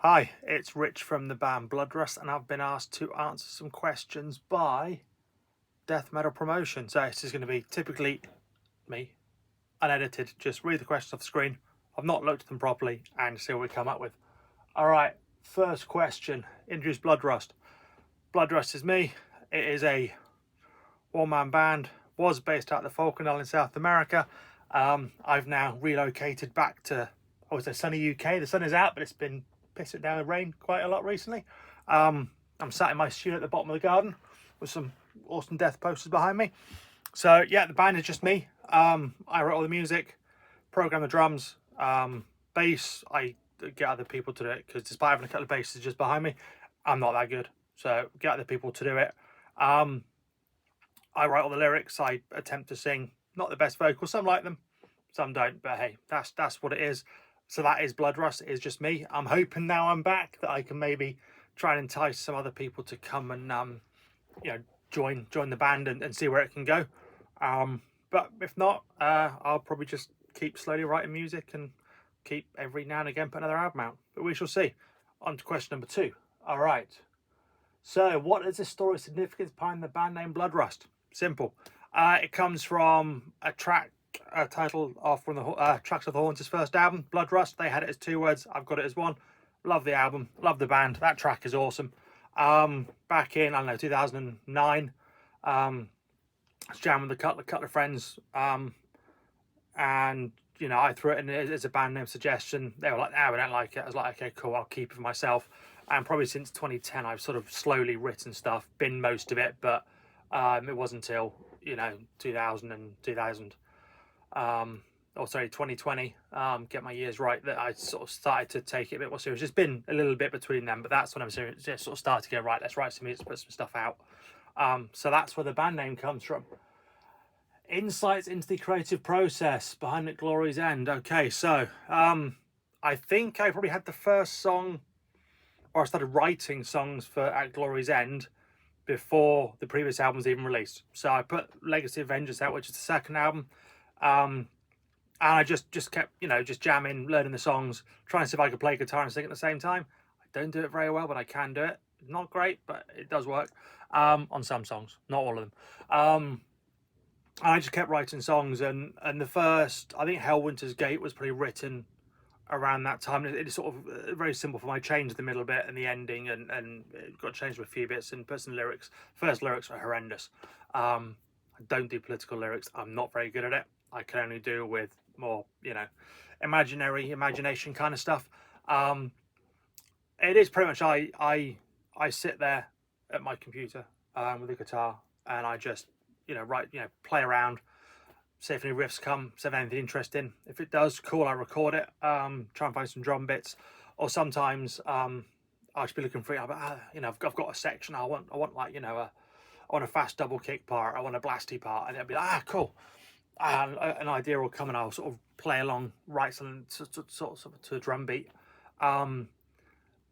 Hi, it's Rich from the band Bloodrust, and I've been asked to answer some questions by Death Metal Promotion. So this is going to be typically me, unedited, just read the questions off the screen. I've not looked at them properly and see what we come up with. All right, first question, introduce Bloodrust. Bloodrust is me. It is a one-man band, was based out of the Falkland Islands, South America. I've now relocated back to, I would say, sunny UK. The sun is out, but it's been pissing down with rain quite a lot recently. I'm sat in my studio at the bottom of the garden with some awesome death posters behind me. So yeah, the band is just me. I write all the music, program the drums, bass. I get other people to do it because despite having a couple of basses just behind me, I'm not that good. So get other people to do it. I write all the lyrics. I attempt to sing. Not the best vocals. Some like them, some don't. But hey, that's what it is. So that is Bloodrust. It is just me. I'm hoping now I'm back that I can maybe try and entice some other people to come and join the band and see where it can go. But if not, I'll probably just keep slowly writing music and keep every now and again put another album out. But we shall see. On to question number 2. All right. So what is the story significance behind the band name Bloodrust? Simple. It comes from a track title off from the Tracks of the Haunter's first album, Bloodrust. They had it as 2 words. I've got it as 1. Love the album. Love the band. That track is awesome. Back in, I don't know, 2009, I was jamming with a couple of friends, and I threw it in as a band name suggestion. They were like, "No, we don't like it." I was like, "Okay, cool. I'll keep it for myself." And probably since 2010, I've sort of slowly written stuff, binned most of it, but it wasn't until 2000 and 2020, get my years right, that I sort of started to take it a bit more serious. It's been a little bit between them, but that's when I'm serious, just sort of started to go, right, let's write some music, put some stuff out. So that's where the band name comes from. Insights into the creative process behind At Glory's End. Okay, so I think I probably had the first song, or I started writing songs for At Glory's End before the previous album was even released. So I put Legacy of Vengeance out, which is the second album. And I just kept, just jamming, learning the songs, trying to see if I could play guitar and sing at the same time. I don't do it very well, but I can do it. Not great, but it does work on some songs, not all of them. I just kept writing songs, and the first, I think Hellwinter's Gate was pretty written around that time. It's sort of very simple for me. I changed the middle bit and the ending, and it got changed a few bits and put some lyrics. First lyrics are horrendous. I don't do political lyrics. I'm not very good at it. I can only do with more, imagination kind of stuff. It is pretty much I sit there at my computer with a guitar, and I just write, play around, see if any riffs come, see if anything interesting. If it does, cool, I record it, try and find some drum bits, or sometimes I'll just be looking for it. I've got a section I want like I want a fast double kick part, I want a blasty part, and it'll be like, cool. And an idea will come, and I'll sort of play along, write something sort of to a drum beat.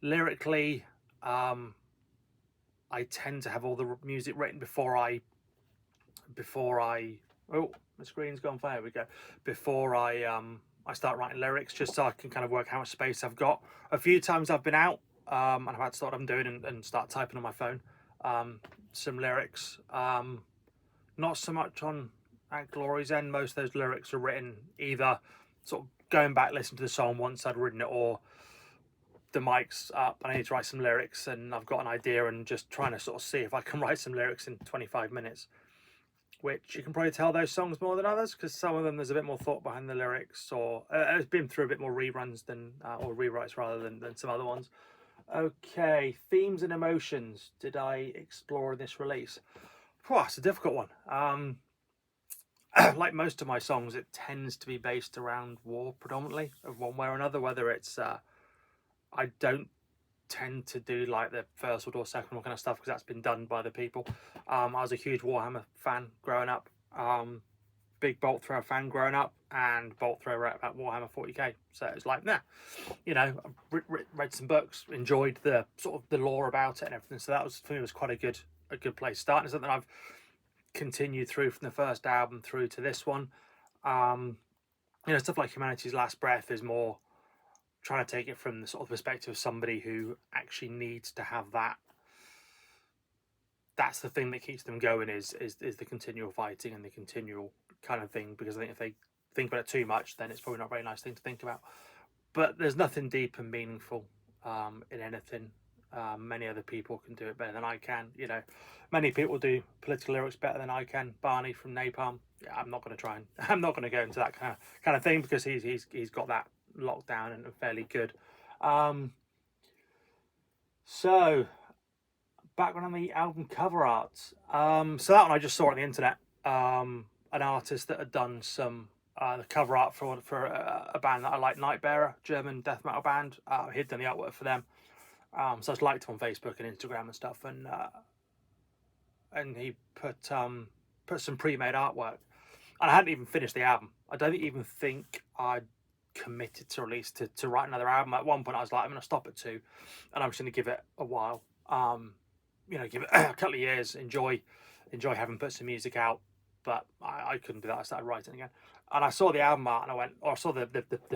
Lyrically, I tend to have all the music written before I oh, the screen's gone fire. There we go. Before I start writing lyrics, just so I can kind of work how much space I've got. A few times I've been out and I've had to start what I'm doing and start typing on my phone some lyrics. Not so much on At Glory's End. Most of those lyrics are written either sort of going back, listening to the song once I'd written it, or the mic's up and I need to write some lyrics and I've got an idea and just trying to sort of see if I can write some lyrics in 25 minutes. Which you can probably tell those songs more than others, because some of them there's a bit more thought behind the lyrics, or it's been through a bit more reruns than or rewrites rather than some other ones. Okay, themes and emotions did I explore in this release? It's a difficult one. Like most of my songs, it tends to be based around war predominantly, of one way or another. Whether it's I don't tend to do like the First World War, Second War kind of stuff, because that's been done by the people. I was a huge Warhammer fan growing up, big bolt thrower fan growing up, and bolt thrower at Warhammer 40k. So it was like, I read some books, enjoyed the sort of the lore about it and everything. So that was, for me, was quite a good place to start. And something I've continued through from the first album through to this one. Stuff like Humanity's Last Breath is more trying to take it from the sort of perspective of somebody who actually needs to have that. That's the thing that keeps them going is the continual fighting and the continual kind of thing. Because I think if they think about it too much, then it's probably not a very nice thing to think about. But there's nothing deep and meaningful in anything. Many other people can do it better than I can. You know, many people do political lyrics better than I can. Barney from Napalm. Yeah, I'm not going to try and I'm not going to go into that kind of thing because he's got that locked down and fairly good. So background on the album cover art. So that one I just saw on the internet. An artist that had done some the cover art for a band that I like, Nightbearer, German death metal band. He'd done the artwork for them. So I just liked him on Facebook and Instagram and stuff, and he put some pre-made artwork. And I hadn't even finished the album. I don't even think I'd committed to release to write another album. At one point I was like, I'm going to stop at 2 and I'm just going to give it a while. You know, give it a couple of years, enjoy having put some music out. But I couldn't do that. I started writing again, and I saw the album art, and I went, or I saw the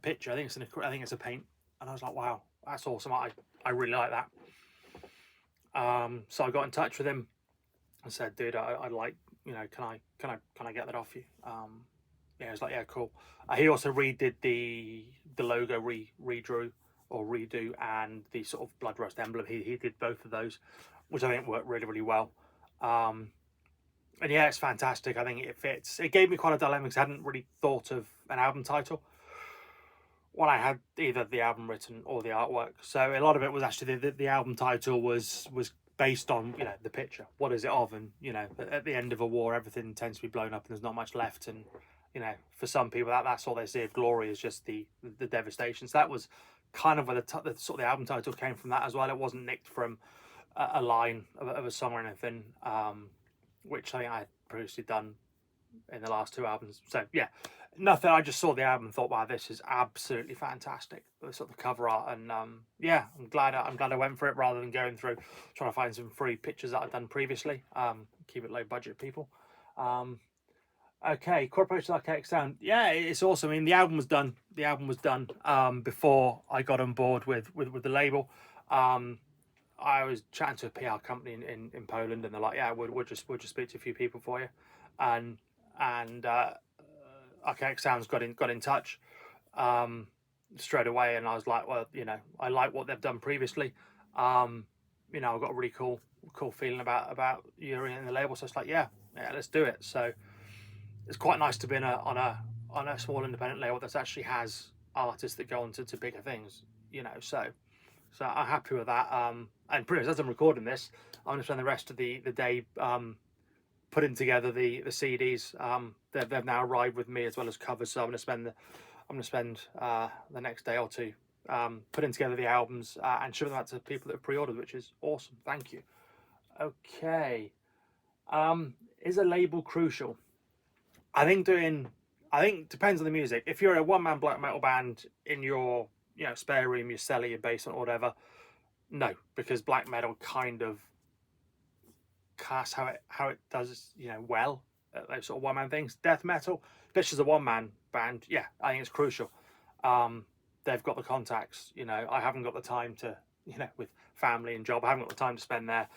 picture. I think it's a paint, and I was like, wow, that's awesome. I really like that. So I got in touch with him and said, dude, I'd like, you know, can I get that off you? Yeah, he was like, yeah, cool. He also redid the logo, redrew or redo, and the sort of Bloodrust emblem. He did both of those, which I think worked really, really well. And yeah, it's fantastic. I think it fits. It gave me quite a dilemma because I hadn't really thought of an album title when I had either the album written or the artwork. So a lot of it was actually the album title was based on, you know, the picture. What is it of? And, you know, at the end of a war, everything tends to be blown up and there's not much left. And, you know, for some people, that's all they see of glory is just the devastation. So that was kind of where the sort of the album title came from that as well. It wasn't nicked from a line of a song or anything. Which I think I had previously done in the last 2 albums. So yeah, nothing. I just saw the album and thought, wow, this is absolutely fantastic. The sort of cover art, and yeah, I'm glad I went for it rather than going through trying to find some free pictures that I've done previously. Keep it low budget, people. Okay, Corporation Archaic Sound. Yeah, it's awesome. I mean, the album was done. The album was done before I got on board with the label. I was chatting to a PR company in Poland, and they're like, "Yeah, we'll just speak to a few people for you," and Archaic Sounds got in touch straight away, and I was like, "Well, you know, I like what they've done previously. You know, I've got a really cool feeling about Yuri and the label, so it's like, yeah, let's do it." So it's quite nice to be on a small independent label that actually has artists that go on to bigger things, you know. So I'm happy with that. And pretty much as I'm recording this, I'm going to spend the rest of the day putting together the CDs. They've now arrived with me as well as covers. So I'm going to spend the next day or 2 putting together the albums and shipping them out to people that have pre-ordered, which is awesome. Thank you. Okay. Is a label crucial? I think depends on the music. If you're a one-man black metal band in your spare room, your cellar, your basement, or whatever, no, because black metal kind of casts how it does, well, those sort of one-man things. Death metal, especially as a one-man band, yeah, I think it's crucial. They've got the contacts, I haven't got the time to, with family and job, I haven't got the time to spend there,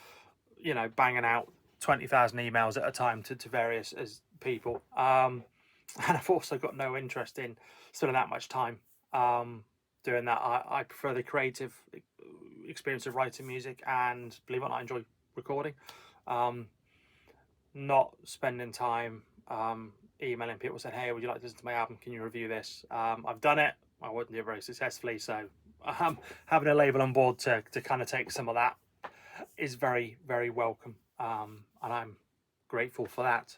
banging out 20,000 emails at a time to various people. And I've also got no interest in spending that much time doing that. I prefer the creative experience of writing music, and believe it or not, I enjoy recording. Not spending time emailing people saying, hey, would you like to listen to my album? Can you review this? I've done it. I wouldn't do it very successfully. So having a label on board to kind of take some of that is very, very welcome. And I'm grateful for that.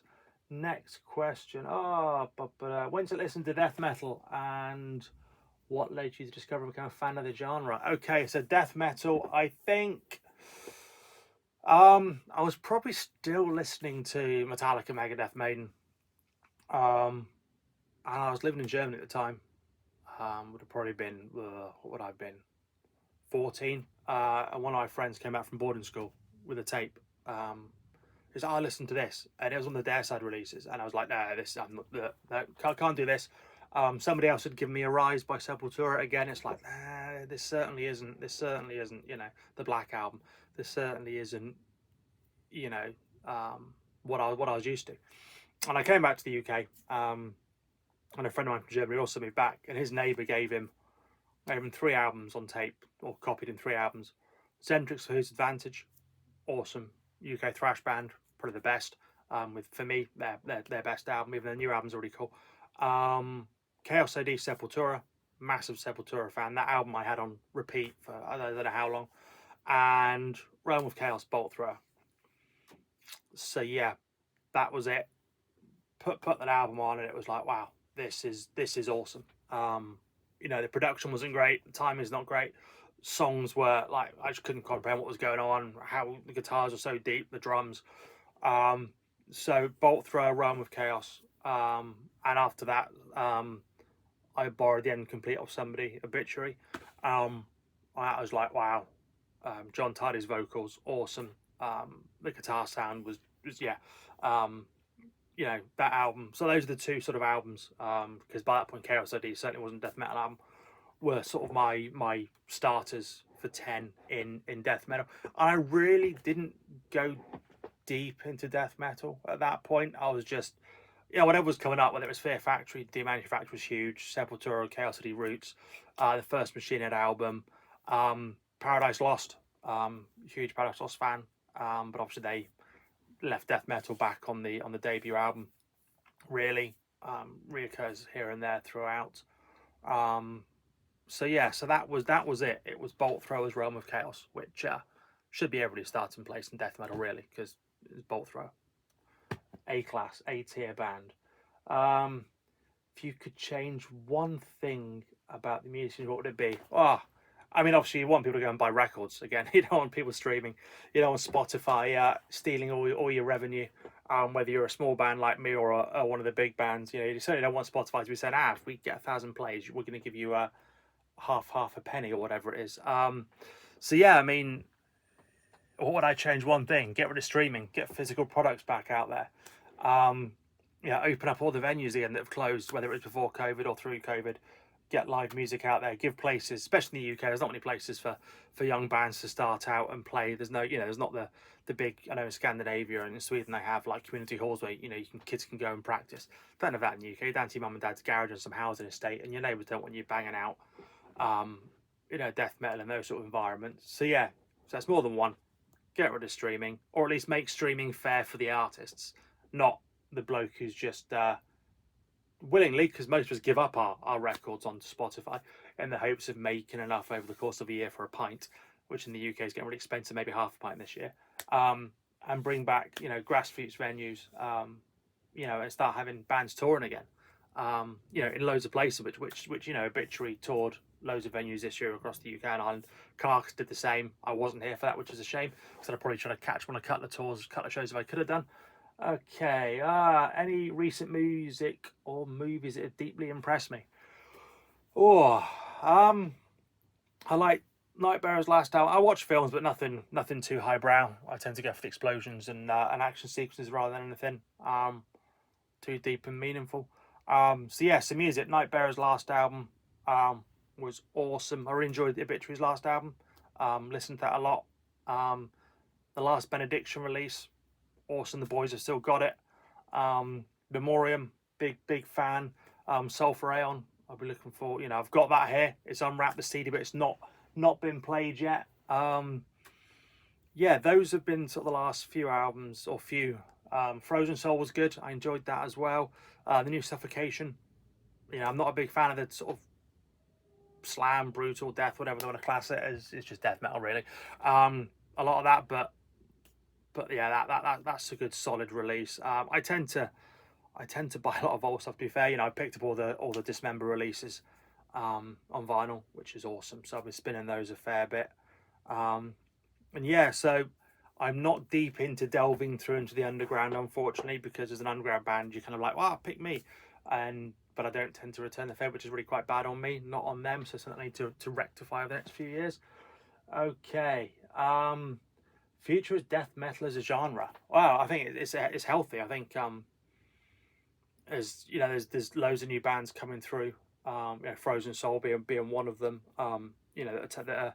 Next question. When to listen to death metal, and what led you to discover and become a fan of the genre? Okay, so death metal, I think I was probably still listening to Metallica, Megadeth, Maiden. And I was living in Germany at the time. Would have probably been, what would I have been? 14. And one of my friends came out from boarding school with a tape. He was like, I listened to this, and it was on the Dare Side releases, and I was like, no, I'm not, can't do this. Somebody else had given me Arise by Sepultura. Again, it's like, nah, this certainly isn't, you know, the Black Album. This certainly isn't, you know, what I was used to. And I came back to the UK, and a friend of mine from Germany also moved back, and his neighbour gave him 3 albums on tape, or copied him 3 albums. Zentrix for Whose Advantage, awesome UK thrash band, probably the best. With, for me, their best album, even their new album's already cool. Chaos AD Sepultura, massive Sepultura fan. That album I had on repeat for I don't know how long. And Realm of Chaos Bolt Thrower. So yeah, that was it. Put that album on, and it was like, wow, this is awesome. You know, the production wasn't great, the timing's not great. Songs were like, I just couldn't comprehend what was going on, how the guitars are so deep, the drums. So Bolt Thrower, Realm of Chaos, and after that, I borrowed the end complete off somebody, Obituary. I was like, wow. John Tidy's vocals, awesome. The guitar sound was yeah. You know, that album. So those are the 2 sort of albums, because by that point, Chaos AD certainly wasn't a death metal album, were sort of my starters for 10 in death metal. And I really didn't go deep into death metal at that point. I was just, you know, whatever was coming up, whether it was Fear Factory, Demanufacture was huge, Sepultura, Chaos AD Roots, the first Machine Head album, Paradise Lost, huge Paradise Lost fan, but obviously they left death metal back on the debut album. Really, reoccurs here and there throughout. So yeah, so that was it. It was Bolt Thrower's Realm of Chaos, which should be everybody's starting place in death metal, really, because it's Bolt Thrower. A-class, A-tier band. If you could change one thing about the music, what would it be? Oh, I mean, obviously you want people to go and buy records again. You don't want people streaming. You don't want Spotify stealing all your revenue. Whether you're a small band like me or one of the big bands, you know, you certainly don't want Spotify to be saying, if we get 1,000 plays, we're going to give you half a penny or whatever it is. So yeah, I mean, what would I change? One thing: get rid of streaming, get physical products back out there. Yeah, open up all the venues again that have closed, whether it's before COVID or through COVID. Get live music out there, give places, especially in the UK. There's not many places for young bands to start out and play. There's no, you know, there's not the big, I know in Scandinavia and in Sweden they have like community halls where, you know, kids can go and practice. Don't have that in the UK. Down to your mum and dad's garage and some housing estate, and your neighbours don't want you banging out, you know, death metal in those sort of environments. So yeah, so that's more than one. Get rid of streaming, or at least make streaming fair for the artists, not the bloke who's just willingly, because most of us give up our records onto Spotify in the hopes of making enough over the course of a year for a pint, which in the UK is getting really expensive, maybe half a pint this year, and bring back, you know, grassroots venues, you know, and start having bands touring again, you know, in loads of places, which you know, Obituary toured loads of venues this year across the UK and Ireland. Carcass did the same. I wasn't here for that, which is a shame, because I'd probably try to catch one of a couple of tours, a couple of shows if I could have done. Okay, any recent music or movies that have deeply impressed me? Oh, I like Nightbearer's last album. I watch films, but nothing too highbrow. I tend to go for the explosions and action sequences rather than anything too deep and meaningful. So yeah, some music. Nightbearer's last album was awesome. I really enjoyed the Obituary's last album. Listened to that a lot. The last Benediction release, awesome. The boys have still got it. Memoriam, big fan. Sulphur Aeon, I'll be looking for. You know, I've got that here. It's unwrapped, the CD, but it's not been played yet. Yeah, those have been sort of the last few albums or few. Frozen Soul was good. I enjoyed that as well. The new Suffocation. You know, I'm not a big fan of the sort of slam, brutal, death, whatever they want to class it as. It's just death metal, really. A lot of that, but yeah, that's a good solid release. I tend to buy a lot of old stuff, to be fair. You know, I picked up all the Dismember releases on vinyl, which is awesome. So I've been spinning those a fair bit. And yeah, so I'm not deep into delving through into the underground, unfortunately, because as an underground band, you're kind of like, wow, pick me. But I don't tend to return the favour, which is really quite bad on me, not on them. So something I need to rectify over the next few years. Okay. Future is death metal as a genre. Wow, I think it's healthy. I think as you know, there's loads of new bands coming through. You know, Frozen Soul being one of them. You know, that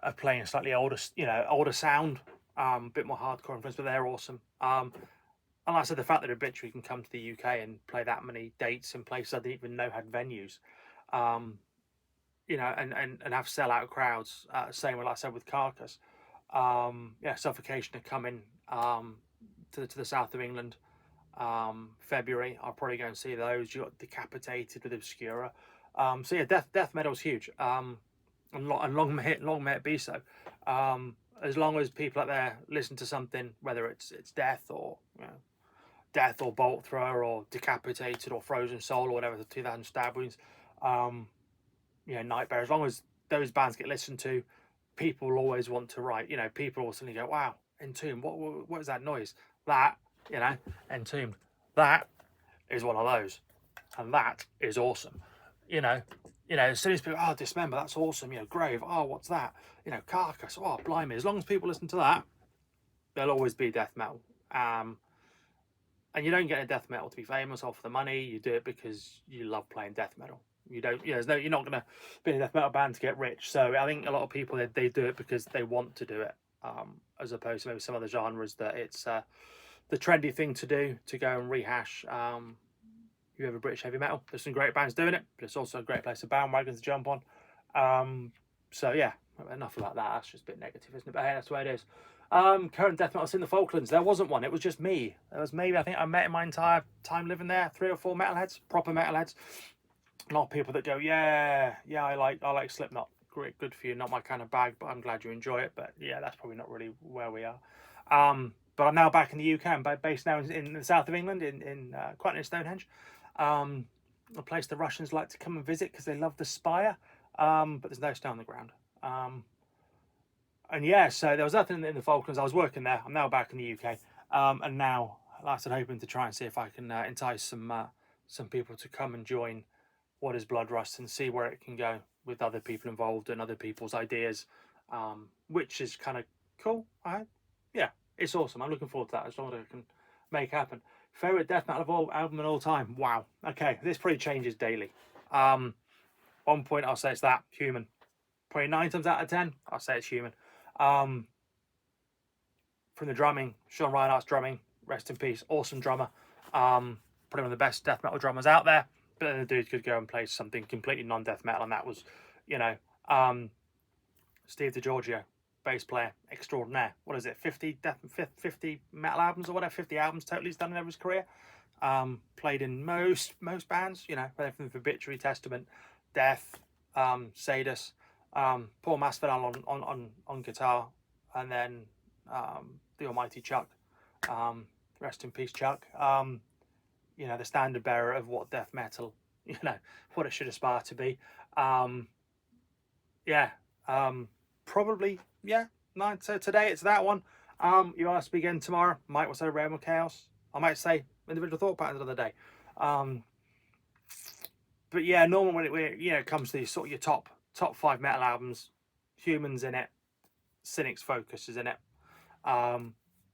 are playing slightly older, you know, older sound, a bit more hardcore influence, but they're awesome. And like I said, the fact that Obituary can come to the UK and play that many dates in places I didn't even know had venues, you know, and have sellout crowds. Same with, like I said, with Carcass. Yeah, Suffocation are coming to the south of England. February, I'll probably go and see those. You got Decapitated with Obscura. So yeah, death metal's huge. And long may it be so. As long as people out there listen to something, whether it's Death or, you know, Death or Bolt Thrower or Decapitated or Frozen Soul or whatever, the 2000 Stab Wounds, you know, Nightbear, as long as those bands get listened to, people will always want to write. You know, people will suddenly go, wow, Entombed, what is that noise? That, you know, Entombed, that is one of those, and that is awesome. You know, as soon as people, oh, Dismember, that's awesome. You know, Grave, oh, what's that? You know, Carcass, oh, blimey. As long as people listen to that, there'll always be death metal. And you don't get a death metal to be famous or for the money. You do it because you love playing death metal. You don't, you know, you're not going to be in a death metal band to get rich. So I think a lot of people, they do it because they want to do it, as opposed to maybe some other genres that it's the trendy thing to do, to go and rehash. You have a British heavy metal. There's some great bands doing it, but it's also a great place of bandwagons to jump on. So yeah, enough about that. That's just a bit negative, isn't it? But hey, that's the way it is. Current death metal in the Falklands. There wasn't one. It was just me. There was maybe, I think I met in my entire time living there 3 or 4 metalheads, proper metalheads. Not people that go, yeah, I like Slipknot. Great, good for you. Not my kind of bag, but I'm glad you enjoy it. But yeah, that's probably not really where we are. But I'm now back in the UK. I'm based now in the south of England, quite near Stonehenge. A place the Russians like to come and visit because they love the spire. But there's no snow on the ground. And yeah, so there was nothing in the Falklands. I was working there. I'm now back in the UK. And now, like I said, hoping to try and see if I can entice some people to come and join what is Bloodrust and see where it can go with other people involved and other people's ideas, which is kind of cool. Yeah, it's awesome. I'm looking forward to that, as long as I can make happen. Favorite death metal album of all time? Wow. Okay, this probably changes daily. 1 point I'll say it's that, Human. Probably 9 times out of 10 I'll say it's Human. From the drumming, Sean Reinhardt's drumming, rest in peace, awesome drummer. Probably one of the best death metal drummers out there. But then the dude could go and play something completely non-death metal, and that was, you know, Steve DiGiorgio, bass player extraordinaire. What is it, 50 metal albums or whatever, 50 albums totally he's done in his career. Played in most bands, you know, everything from Obituary, Testament, Death, Sadus, Paul Masvidal on guitar, and then the almighty Chuck, rest in peace Chuck. You know, the standard bearer of what death metal, you know, what it should aspire to be. Probably, yeah, 9. So today it's that one. You ask me again tomorrow, might well say Realm of Chaos. I might say Individual Thought Patterns of the day. But yeah, normally when it comes to these sort of your top 5 metal albums, Human's in it, Cynic's Focus is in it.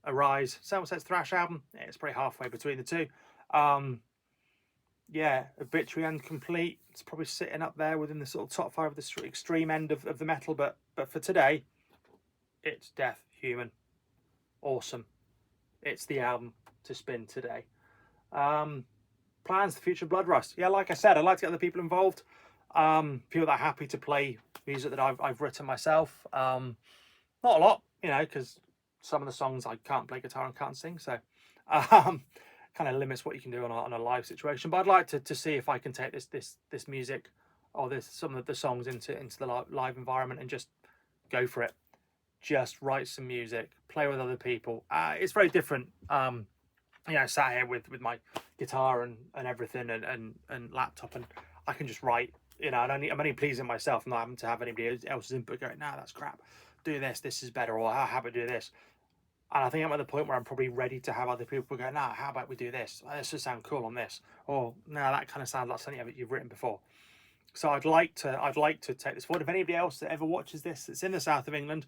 Arise, Someone Says thrash album, it's pretty halfway between the two. Yeah, Obituary and Complete, it's probably sitting up there within the sort of top 5 of the extreme end of the metal, but for today, it's Death, Human. Awesome. It's the album to spin today. Plans for the future of Bloodrust. Yeah, like I said, I'd like to get other people involved. People that are happy to play music that I've written myself. Not a lot, you know, because some of the songs I can't play guitar and can't sing, so kind of limits what you can do on a live situation. But I'd like to see if I can take this music or some of the songs into the live environment and just go for it. Just write some music, play with other people. It's very different. You know, sat here with my guitar and everything and laptop, and I can just write. You know, and I'm only pleasing myself, not having to have anybody else's input going, nah, that's crap. Do this. This is better. Or how about do this? And I think I'm at the point where I'm probably ready to have other people go, nah, how about we do this? This would sound cool on this. Or, no, that kind of sounds like something you've written before. So I'd like to take this forward. If anybody else that ever watches this that's in the south of England,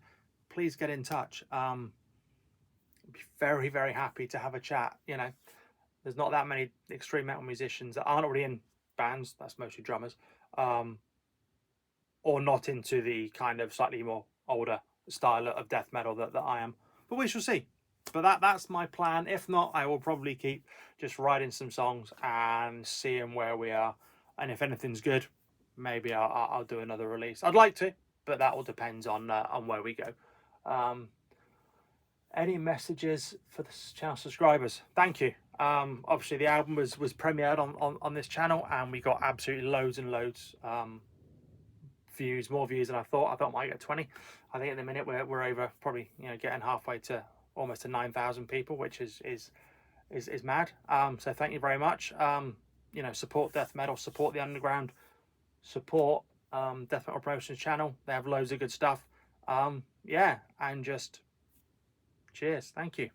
please get in touch. I'd be very, very happy to have a chat, you know. There's not that many extreme metal musicians that aren't already in bands. That's mostly drummers, or not into the kind of slightly more older style of death metal that I am. But we shall see. But that's my plan. If not, I will probably keep just writing some songs and seeing where we are. And if anything's good, maybe I'll do another release. I'd like to, but that all depends on where we go. Any messages for the channel subscribers? Thank you. Obviously the album was premiered on this channel, and we got absolutely loads and loads views, more views than I thought. I might get 20. I think at the minute we're over, probably, you know, getting halfway to almost to 9,000 people, which is mad. So thank you very much. You know, support death metal, support the underground, support Death Metal Promotions channel. They have loads of good stuff. Yeah, and just cheers. Thank you.